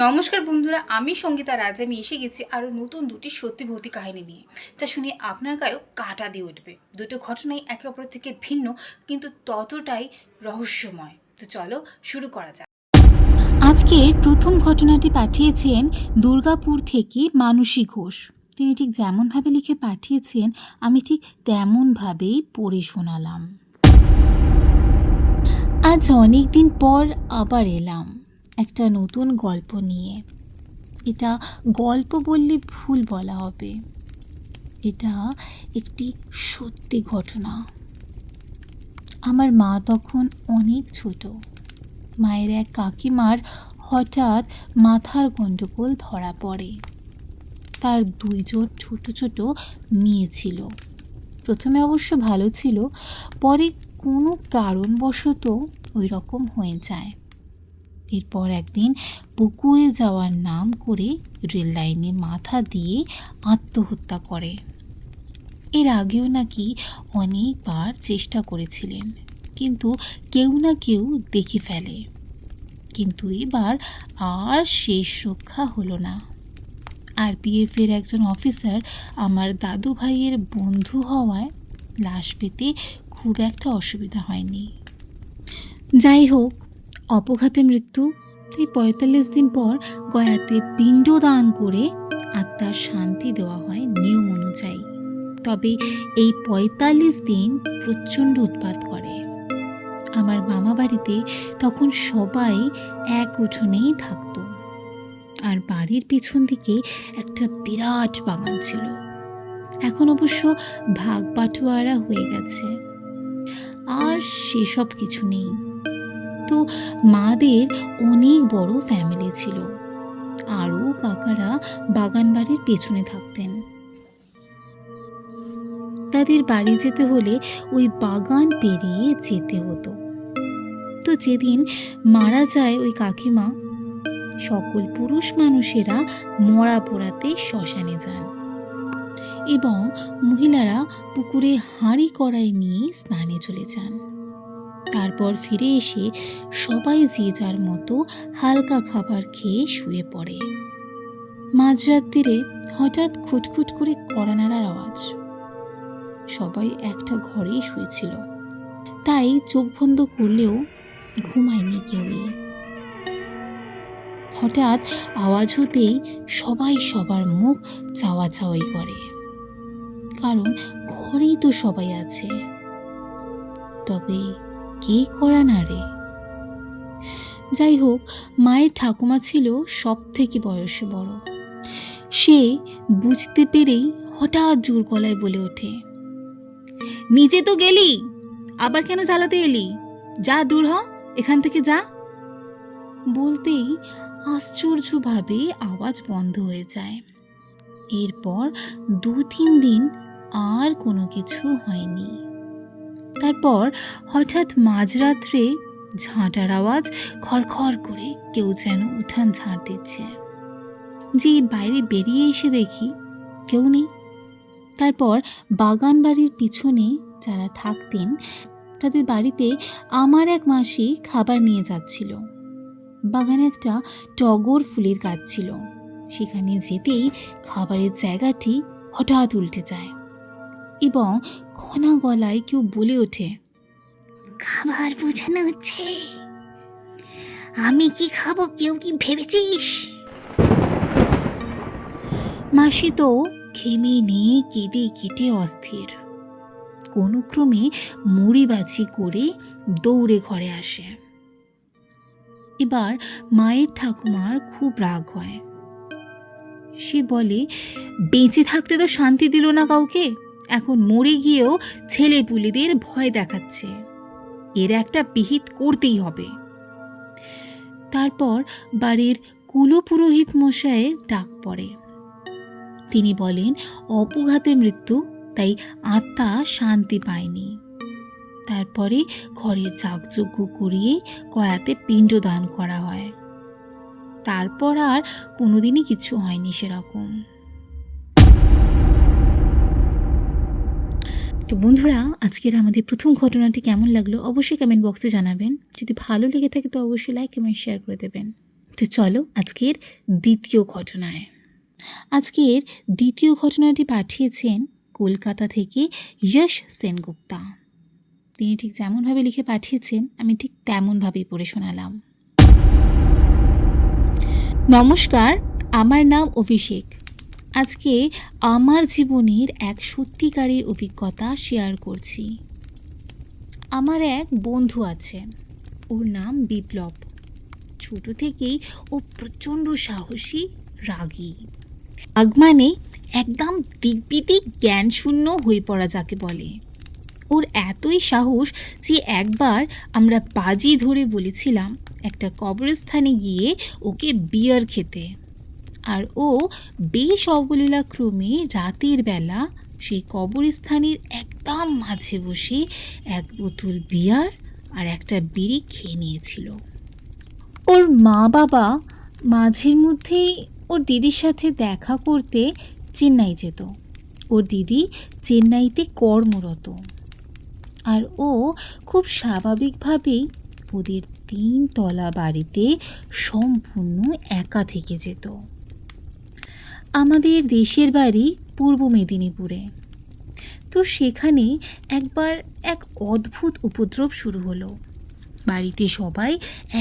নমস্কার বন্ধুরা, আমি সঙ্গীতা রাজ। আমি এসে গেছি আরও নতুন দুটি সত্যি ভৌতিক কাহিনী নিয়ে, যা শুনে আপনার গায়েও কাঁটা দিয়ে উঠবে। দুটো ঘটনাই একে অপরের থেকে ভিন্ন, কিন্তু ততটাই রহস্যময়। তো চলো শুরু করা যাক। আজকে প্রথম ঘটনাটি পাঠিয়েছেন দুর্গাপুর থেকে মানসী ঘোষ। তিনি ঠিক যেমনভাবে লিখে পাঠিয়েছেন আমি ঠিক তেমনভাবেই পড়ে শোনালাম। আজ অনেক দিন পর আবার এলাম একটা নতুন গল্প নিয়ে। এটা গল্প বললে ভুল বলা হবে, এটা একটি সত্যি ঘটনা। আমার মা তখন অনেক ছোট। মায়ের এক কাকিমার হঠাৎ মাথার গণ্ডগোল ধরা পড়ে। তার দুইজন ছোট ছোট মেয়ে ছিল। প্রথমে অবশ্য ভালো ছিল, পরে কোনো কারণবশত ওই রকম হয়ে যায়। এরপর একদিন পুকুরে যাওয়ার নাম করে রেল লাইনে মাথা দিয়ে আত্মহত্যা করে। এর আগেও নাকি অনেকবার চেষ্টা করেছিলেন, কিন্তু কেউ না কেউ দেখে ফেলে। কিন্তু এবার আর শেষ রক্ষা হলো না। আরপিএফের একজন অফিসার আমার দাদু ভাইয়ের বন্ধু হওয়ায় লাশ পেতে খুব একটা অসুবিধা হয়নি। যাই হোক, অপঘাতে মৃত্যু। তাই ৪৫ দিন পর গয়াতে পিণ্ডদান করে আত্মার শান্তি দেওয়া হয় নিয়ম অনুযায়ী। তবে এই ৪৫ দিন প্রচণ্ড উৎপাত করে। আমার মামা বাড়িতে তখন সবাই এক উঠোনেই থাকতো, আর বাড়ির পিছন দিকে একটা বিরাট বাগান ছিল। এখন অবশ্য ভাগ বাটোয়ারা হয়ে গেছে, আর সেসব কিছু নেই। তো মাদের অনেক বড় ফ্যামিলি ছিল। আরও কাকারা বাগান বাড়ির পেছনে থাকতেন। তাদের বাড়ি যেতে হলে ওই বাগান পেরিয়ে যেতে হতো। তো যেদিন মারা যায় ওই কাকিমা, সকল পুরুষ মানুষেরা মরা পোড়াতে শ্মশানে যান এবং মহিলারা পুকুরে হাঁড়ি কড়াই নিয়ে স্নানে চলে যান। তারপর ফিরে এসে সবাই যে যার মতো হালকা খাবার খেয়ে শুয়ে পড়ে। মাঝরাত্রিরে হঠাৎ খুটখুট করে কড়া নাড়ার আওয়াজ। সবাই একটা ঘরেই শুয়েছিল, তাই চোখ বন্ধ করলেও ঘুমায়নি কেউই। হঠাৎ আওয়াজ হতেই সবাই সবার মুখ চাওয়াচাওয়ি করে, কারণ ঘরেই তো সবাই আছে। তবে কে করা নাড়ে? যাই হোক, মায়ের ঠাকুমা ছিল সব থেকে বয়সে বড়। সে বুঝতে পেরেই হঠাৎ জোর গলায় বলে ওঠে, নিজে তো গেলি, আবার কেন জ্বালাতে এলি? যা, দূর হ এখান থেকে, যা। বলতেই আশ্চর্যভাবে আওয়াজ বন্ধ হয়ে যায়। এরপর ২-৩ দিন আর কোনো কিছু হয়নি। তারপর হঠাৎ মাঝরাত্রে ঝাঁটার আওয়াজ, খড়খড় করে কেউ যেন উঠান ঝাঁট দিচ্ছে। যে বাইরে বেরিয়ে এসে দেখি কেউ নেই। তারপর বাগান বাড়ির পিছনে যারা থাকতেন তাদের বাড়িতে আমার এক মাসি খাবার নিয়ে যাচ্ছিল। বাগানে একটা টগর ফুলের গাছ ছিল। সেখানে যেতেই খাবারের জায়গাটি হঠাৎ উল্টে যায় এবং খনা গলায় কেউ বলে ওঠে, খাবার বোঝানো হচ্ছে। আমি কি খাবো কেউ কি ভেবেছিস? মাসি তো ঘেমে নিয়ে কেঁদে কেটে অস্থির। কোনো ক্রমে মুড়িবাজি করে দৌড়ে ঘরে আসে। এবার মায়ের ঠাকুমার খুব রাগ হয়। সে বলে, বেঁচে থাকতে তো শান্তি দিল না কাউকে, এখন মরে গিয়েও ছেলে পুলিদের ভয় দেখাচ্ছে। এর একটা বিহিত করতেই হবে। তারপর বাড়ির কুলপুরোহিত মশাইয়ের ডাক পড়ে। তিনি বলেন অপঘাতে মৃত্যু, তাই আত্মা শান্তি পায়নি। তারপরে ঘরের যাগযজ্ঞ করিয়ে কয়াতে পিণ্ডদান করা হয়। তারপর আর কোনোদিনই কিছু হয়নি সেরকম। তো বন্ধুরা, আজকের আমাদের প্রথম ঘটনাটি কেমন লাগলো অবশ্যই কমেন্ট বক্সে জানাবেন। যদি ভালো লেগে থাকে তো অবশ্যই লাইক কমেন্ট শেয়ার করে দেবেন। তো চলো আজকের দ্বিতীয় ঘটনায়। আজকের দ্বিতীয় ঘটনাটি পাঠিয়েছেন কলকাতা থেকে যশ সেনগুপ্তা। তিনি ঠিক যেমনভাবে লিখে পাঠিয়েছেন আমি ঠিক তেমনভাবেই পড়ে শোনালাম। নমস্কার, আমার নাম অভিষেক। আজকে আমার জীবনের এক সত্যিকারের অভিজ্ঞতা শেয়ার করছি। আমার এক বন্ধু আছে, ওর নাম বিপ্লব। ছোট থেকেই ও প্রচণ্ড সাহসী, রাগী। রাগ মানে একদম দিকবিদিক জ্ঞানশূন্য হয়ে পড়া যাকে বলে। ওর এতই সাহস যে একবার আমরা বাজি ধরে বলেছিলাম একটা কবরস্থানে গিয়ে ওকে বিয়ার খেতে। আর ও বেশ অবলীলাক্রমে রাতের বেলা সেই কবরস্থানের একদম মাঝে বসে এক বোতল বিয়ার আর একটা বিড়ি খেয়ে নিয়েছিল। ওর মা বাবা মাঝের মধ্যেই ওর দিদির সাথে দেখা করতে চেন্নাই যেত। ওর দিদি চেন্নাইতে কর্মরত, আর ও খুব স্বাভাবিকভাবেই ওদের 3 তলা বাড়িতে সম্পূর্ণ একা থেকে যেত। আমাদের দেশের বাড়ি পূর্ব মেদিনীপুরে। তো সেখানে একবার এক অদ্ভুত উপদ্রব শুরু হলো। বাড়িতে সবাই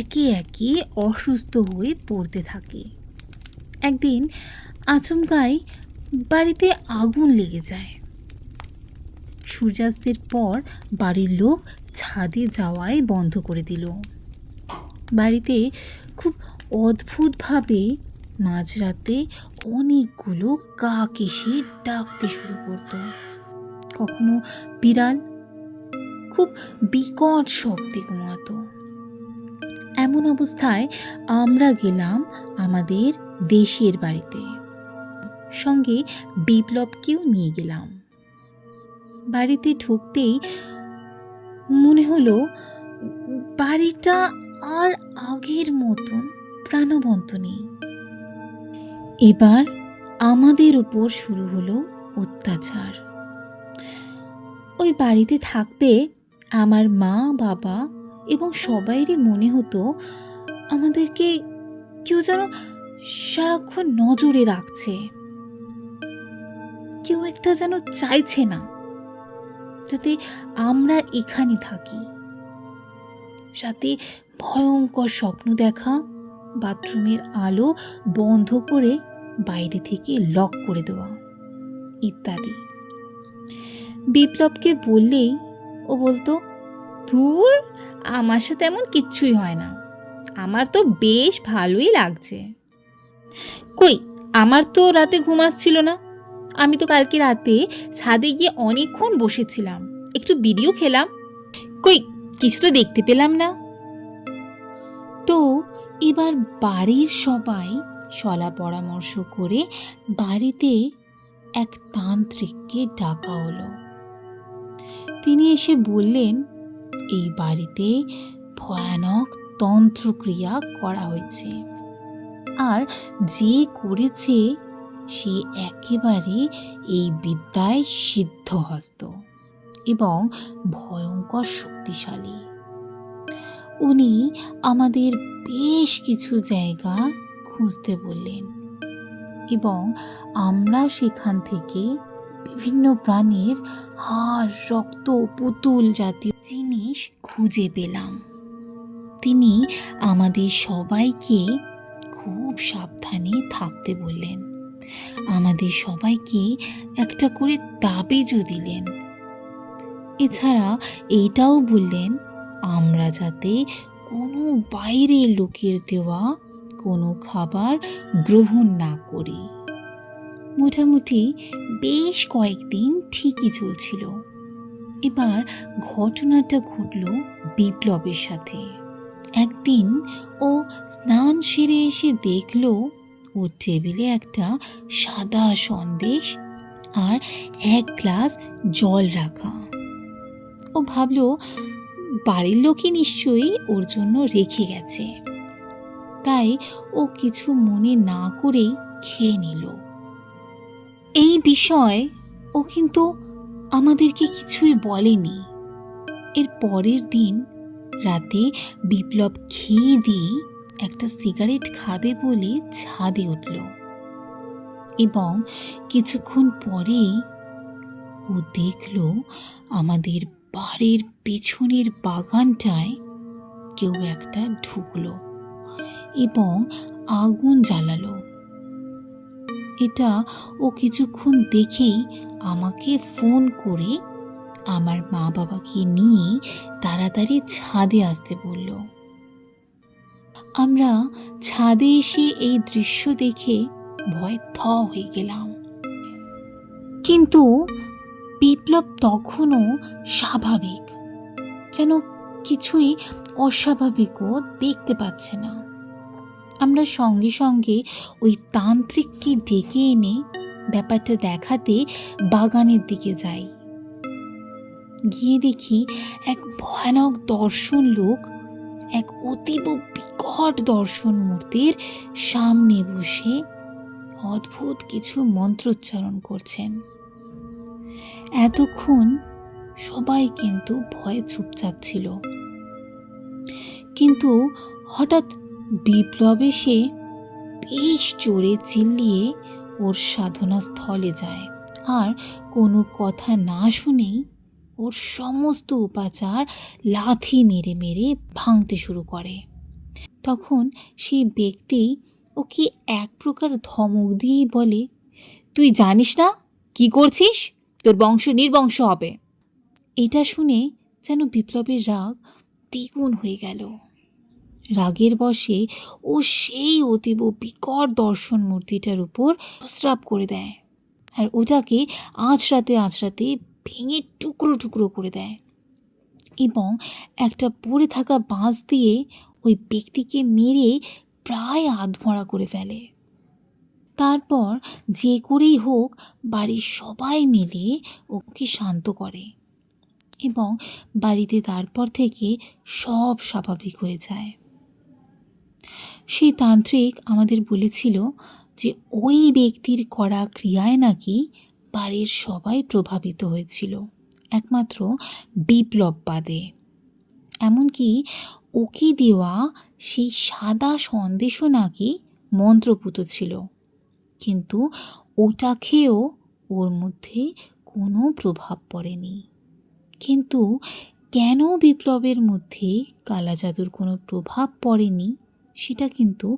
একে একে অসুস্থ হয়ে পড়তে থাকে। একদিন আচমকাই বাড়িতে আগুন লেগে যায়। সূর্যাস্তের পর বাড়ির লোক ছাদে যাওয়াই বন্ধ করে দিল। বাড়িতে খুব অদ্ভুতভাবে মাঝরাতে অনেকগুলো কাক এসে ডাকতে শুরু করতো। কখনো বিড়াল খুব বিকট শব্দে ঘুমাতো। এমন অবস্থায় আমরা গেলাম আমাদের দেশের বাড়িতে, সঙ্গে বিপ্লবকেও নিয়ে গেলাম। বাড়িতে ঢুকতেই মনে হলো বাড়িটা আর আগের মতন প্রাণবন্ত নেই। এবার আমাদের উপর শুরু হলো অত্যাচার। ওই বাড়িতে থাকতে আমার মা বাবা এবং সবাইরই মনে হতো আমাদেরকে কেউ যেন সারাক্ষণ নজরে রাখছে। কেউ একটা যেন চাইছে না যাতে আমরা এখানে থাকি। সাথে ভয়ঙ্কর স্বপ্ন দেখা, বাথরুমের আলো বন্ধ করে বাইরে থেকে লক করে দেওয়া ইত্যাদি। বিপ্লবকে বললেই ও বলতো, ধুর, আমার সাথে এমন কিচ্ছুই হয় না, আমার তো বেশ ভালোই লাগছে। কই, আমার তো রাতে ঘুম আসছিল না। আমি তো কালকে রাতে ছাদে গিয়ে অনেকক্ষণ বসেছিলাম, একটু বিড়িও খেলাম। কই, কিছু তো দেখতে পেলাম না। তো এবার বাড়ির সবাই সলা পরামর্শ করে বাড়িতে এক তান্ত্রিককে ডাকা হলো। তিনি এসে বললেন এই বাড়িতে ভয়ানক তন্ত্রক্রিয়া করা হয়েছে, আর যে করেছে সে একেবারে এই বিদ্যায় সিদ্ধহস্ত এবং ভয়ঙ্কর শক্তিশালী। উনি আমাদের বেশ কিছু জায়গা খুঁজতে বললেন এবং আমরা সেখান থেকে বিভিন্ন প্রাণীর হাড়, রক্ত, পুতুল জাতীয় জিনিস খুঁজে পেলাম। তিনি আমাদের সবাইকে খুব সাবধানে থাকতে বললেন। আমাদের সবাইকে একটা করে তাবিজও দিলেন। এছাড়া এইটাও বললেন আমরা যাতে কোনো বাইরের লোকের দেওয়া কোনো খাবার গ্রহণ না করি। মোটামুটি বেশ কয়েকদিন ঠিকই চলছিল। এবার ঘটনাটা ঘটল বিপ্লবের সাথে। একদিন ও স্নান সেরে এসে দেখল ওর টেবিলে একটা সাদা সন্দেশ আর 1 গ্লাস জল রাখা। ও ভাবল বাড়ির লোকই নিশ্চয়ই ওর জন্য রেখে গেছে, তাই ও কিছু মনে না করেই খেয়ে নিল। এই বিষয় ও কিন্তু আমাদেরকে কিছুই বলেনি। এর পরের দিন রাতে বিপ্লব খেয়ে দিয়ে একটা সিগারেট খাবে বলে ছাদে উঠল এবং কিছুক্ষণ পরেই ও দেখল আমাদের বাড়ির পেছনের বাগানটায় কেউ একটা ঢুকলো এবং আগুন জ্বালালো। এটা ও কিছুক্ষণ দেখেই আমাকে ফোন করে আমার মা বাবাকে নিয়ে তাড়াতাড়ি ছাদে আসতে বলল। আমরা ছাদে এসে এই দৃশ্য দেখে ভয় থ হয়ে গেলাম, কিন্তু বিপ্লব তখনও স্বাভাবিক, যেন কিছুই অস্বাভাবিকও দেখতে পাচ্ছে না। আমরা সঙ্গে সঙ্গে ওই তান্ত্রিককে ডেকে এনে ব্যাপারটা দেখাতে বাগানের দিকে যাই। গিয়ে দেখি এক ভয়ানক দর্শন লোক এক অতীব বিকট দর্শন মূর্তির সামনে বসে অদ্ভুত কিছু মন্ত্রোচ্চারণ করছেন। এতক্ষণ সবাই কিন্তু ভয়ে চুপচাপ ছিল, কিন্তু হঠাৎ বিপ্লব এসে বেশ জোরে চিল্লিয়ে ওর সাধনা স্থলে যায় আর কোনো কথা না শুনেই ওর সমস্ত উপাচার লাথি মেরে মেরে ভাঙতে শুরু করে। তখন সেই ব্যক্তি ওকে এক প্রকার ধমক দিয়েই বলে, তুই জানিস না কি করছিস? তোর বংশ নির্বংশ হবে। এটা শুনে যেন বিপ্লবের রাগ দ্বিগুণ হয়ে গেল। রাগের বশে ও সেই অতীব বিকট দর্শন মূর্তিটার উপর প্রস্রাব করে দেয় আর ওটাকে আঁচড়াতে আঁচড়াতে ভেঙে টুকরো টুকরো করে দেয় এবং একটা পড়ে থাকা বাঁশ দিয়ে ওই ব্যক্তিকে মেরে প্রায় আধমরা করে ফেলে। তারপর যে করেই হোক বাড়ির সবাই মিলে ওকে শান্ত করে এবং বাড়িতে তারপর থেকে সব স্বাভাবিক হয়ে যায়। সেই তান্ত্রিক আমাদের বলেছিল যে ওই ব্যক্তির করা ক্রিয়ায় নাকি বাড়ির সবাই প্রভাবিত হয়েছিল, একমাত্র বিপ্লব বাদে। এমনকি ওকে দেওয়া সেই সাদা সন্দেশও নাকি মন্ত্রপুত ছিল, কিন্তু ওটা খেয়েও ওর মধ্যে কোনো প্রভাব পড়েনি। কিন্তু কেন বিপ্লবের মধ্যে কালা জাদুর কোনো প্রভাব পড়েনি সেটা কিন্তু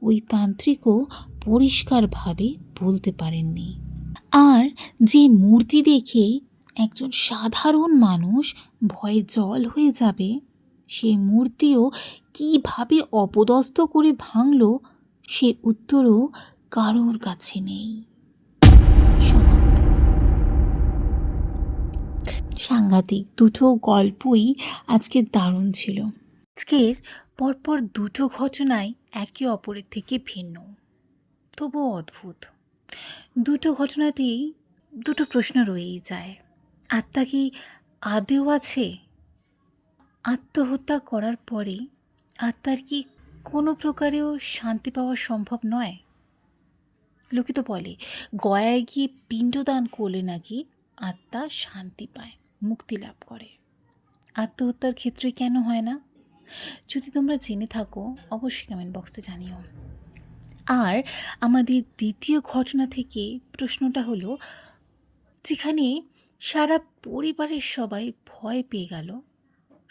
ওই তান্ত্রিকও পরিষ্কারভাবে বলতে পারেননি। আর যে মূর্তি দেখে একজন সাধারণ মানুষ ভয়ে জল হয়ে যাবে, সেই মূর্তিও কিভাবে অপদস্থ করে ভাঙল সে উত্তরও কারোর কাছে নেই। সমাপ্ত। সাংঘাতিক দুটো গল্পই আজকে দারুণ ছিল। আজকের পরপর দুটো ঘটনাই একে অপরের থেকে ভিন্ন, তবুও অদ্ভুত। দুটো ঘটনাতেই দুটো প্রশ্ন রয়েই যায়। আত্মা কি আদৌ আছে? আত্মহত্যা করার পরে আত্মার কি কোনো প্রকারেও শান্তি পাওয়া সম্ভব নয়? লোকে তো বলে গয়ায় গিয়ে পিণ্ডদান করলে নাকি আত্মা শান্তি পায়, মুক্তি লাভ করে। আত্মহত্যার ক্ষেত্রে কেন হয় না? যদি তোমরা জেনে থাকো অবশ্যই কমেন্ট বক্সে জানিও। আর আমাদের দ্বিতীয় ঘটনা থেকে প্রশ্নটা হলো, যেখানে সারা পরিবারের সবাই ভয় পেয়ে গেল,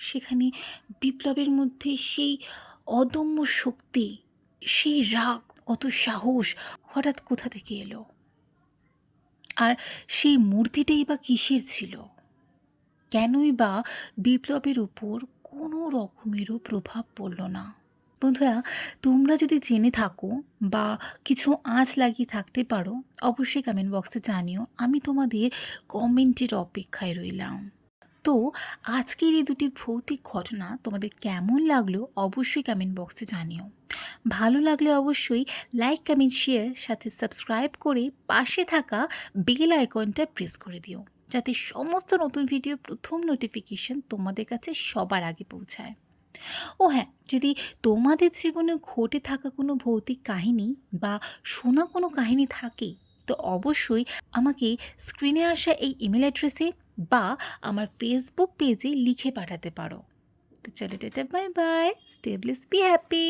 সেখানে বিপ্লবের মধ্যে সেই অদম্য শক্তি, সেই রাগ, অত সাহস হঠাৎ কোথা থেকে এলো? আর সেই মূর্তিটাই বা কিসের ছিল? কেনই বা বিপ্লবের উপর কোনো রকমেরও প্রভাব পড়ল না? বন্ধুরা, তোমরা যদি জেনে থাকো বা কিছু আঁচ লাগিয়ে থাকতে পারো অবশ্যই কমেন্ট বক্সে জানিও। আমি তোমাদের কমেন্টের অপেক্ষায় রইলাম। তো আজকের এই দুটি ভৌতিক ঘটনা তোমাদের কেমন লাগলো অবশ্যই কমেন্ট বক্সে জানিও। ভালো লাগলে অবশ্যই লাইক, কমেন্ট, শেয়ার, সাথে সাবস্ক্রাইব করে পাশে থাকা বেল আইকনটা প্রেস করে দিও, যাতে সমস্ত নতুন ভিডিও প্রথম নোটিফিকেশন তোমাদের কাছে সবার আগে পৌঁছায়। ও হ্যাঁ, যদি তোমাদের জীবনে ঘটে থাকা কোনো ভৌতিক কাহিনী বা শোনা কোনো কাহিনী থাকে তো অবশ্যই আমাকে স্ক্রিনে আসা এই ইমেল অ্যাড্রেসে বা আমার ফেসবুক পেজে লিখে পাঠাতে পারো। তো চলো tata, bye bye, stay blessed, be happy.